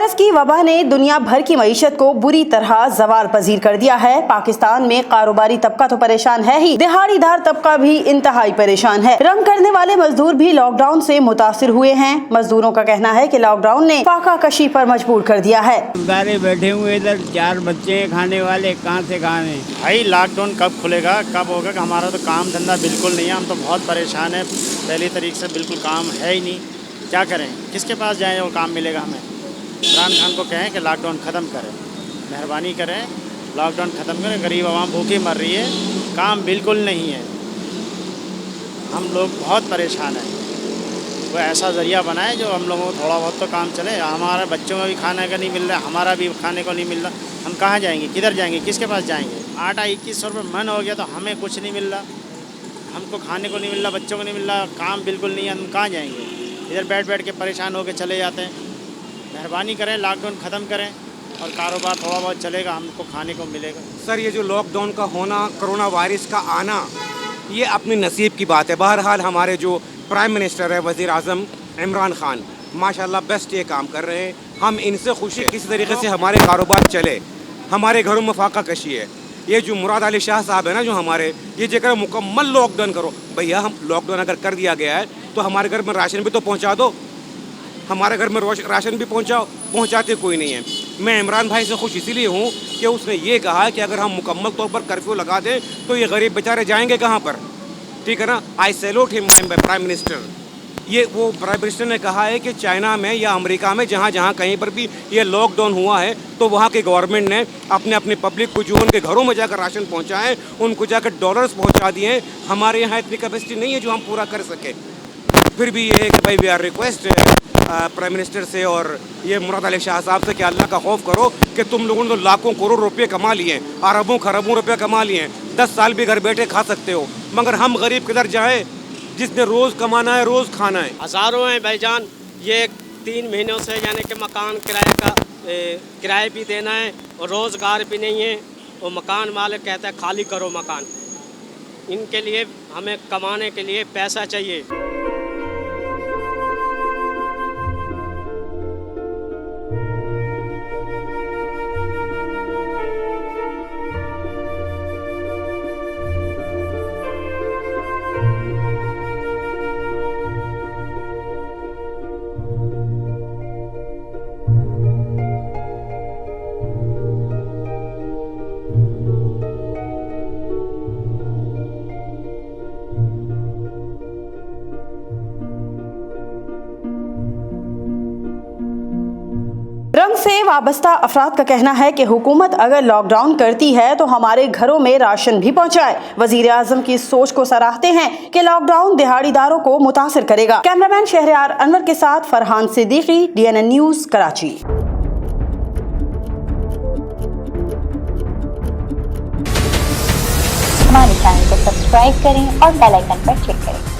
Virus की वबा ने दुनिया भर की मईशत को बुरी तरह जवाल पजीर कर दिया है। पाकिस्तान में कारोबारी तबका तो परेशान है ही, दिहाड़ीदार तबका भी इंतहाई परेशान है। रंग करने वाले मजदूर भी लॉकडाउन से मुतासिर हुए हैं। मजदूरों का कहना है कि लॉकडाउन ने फाका कशी पर मजबूर कर दिया है। बैठे हुए इधर 4 बच्चे खाने वाले, कहाँ से खाने। भाई लॉकडाउन कब खुलेगा, कब होगा? कि हमारा तो काम धंधा बिल्कुल नहीं है, हम तो बहुत परेशान है। पहली तारीख से बिल्कुल काम है ही नहीं। क्या करें, किसके पास जाएं और काम मिलेगा हमें? इमरान खान को कहें कि लॉकडाउन ख़त्म करें, मेहरबानी करें, लॉकडाउन ख़त्म करें। गरीब आवाम भूखी मर रही है, काम बिल्कुल नहीं है, हम लोग बहुत परेशान हैं। वो ऐसा ज़रिया बनाए जो हम लोगों को थोड़ा बहुत तो काम चले। हमारे बच्चों में भी खाने का नहीं मिल रहा, हमारा भी खाने को नहीं मिल रहा। हम कहाँ जाएंगे, किधर जाएंगे, किसके पास जाएंगे? आटा 2100 रुपये मन हो गया तो हमें कुछ नहीं मिल रहा, हमको खाने को नहीं मिल रहा, बच्चों को नहीं मिल रहा, काम बिल्कुल नहीं है। हम कहाँ जाएंगे? इधर बैठ बैठ के परेशान होकर चले जाते हैं। मेहरबानी करें, लॉकडाउन ख़त्म करें और कारोबार थोड़ा बहुत चलेगा, हमको खाने को मिलेगा। सर, ये जो लॉकडाउन का होना, कोरोना वायरस का आना, ये अपनी नसीब की बात है। बहरहाल हमारे जो प्राइम मिनिस्टर है, वज़ीर आज़म इमरान खान, माशाल्लाह बेस्ट ये काम कर रहे हैं। हम इनसे खुश हैं। किसी तरीके से हमारे कारोबार चले, हमारे घरों में फाका कशी है। ये जो मुराद अली शाह साहब है ना, जो हमारे ये जगह मुकम्मल लॉकडाउन करो। भैया, हम लॉकडाउन अगर कर दिया गया है तो हमारे घर में राशन भी तो पहुंचा दो, हमारे घर में राशन भी पहुंचाओ। पहुंचाते कोई नहीं है। मैं इमरान भाई से खुश इसीलिए हूँ कि उसने ये कहा कि अगर हम मुकम्मल तौर पर कर्फ्यू लगा दें तो ये गरीब बेचारे जाएंगे कहाँ पर? ठीक है ना। आई सैल्यूट हिम प्राइम मिनिस्टर। ये वो प्राइम मिनिस्टर ने कहा है कि चाइना में या अमेरिका में जहाँ जहाँ कहीं पर भी ये लॉकडाउन हुआ है तो वहाँ की गवर्नमेंट ने अपने पब्लिक को जो उनके घरों में जाकर राशन पहुँचाएँ, उनको जाकर डॉलर्स पहुँचा दिए। हमारे यहाँ इतनी कैपेसिटी नहीं है जो हम पूरा कर सके। फिर भी ये है कि भाई we are request prime minister से और ये मुराद अली शाह साहब से कि अल्लाह का खौफ करो कि तुम लोगों ने तो लाखों करोड़ रुपये कमा लिए, अरबों खरबों रुपये कमा लिए, 10 साल भी घर बैठे खा सकते हो, मगर हम गरीब किधर जाएं जिसने रोज़ कमाना है, रोज़ खाना है। हज़ारों हैं भाईजान। ये 3 महीनों से यानी कि मकान किराए भी देना है और रोज़गार भी नहीं है, और मकान मालिक कहता है खाली करो मकान। इनके लिए हमें कमाने के लिए पैसा चाहिए। रंग से वाबस्ता अफराद का कहना है कि हुकूमत अगर लॉकडाउन करती है तो हमारे घरों में राशन भी पहुंचाए। वजीर आजम की इस सोच को सराहते हैं कि लॉकडाउन दिहाड़ीदारों को मुतासिर करेगा। कैमरामैन शहरयार अनवर के साथ फरहान सिद्दीकी, DNN न्यूज, कराची। हमारे चैनल को सब्सक्राइब करें और बेल आइकन पर क्लिक करें।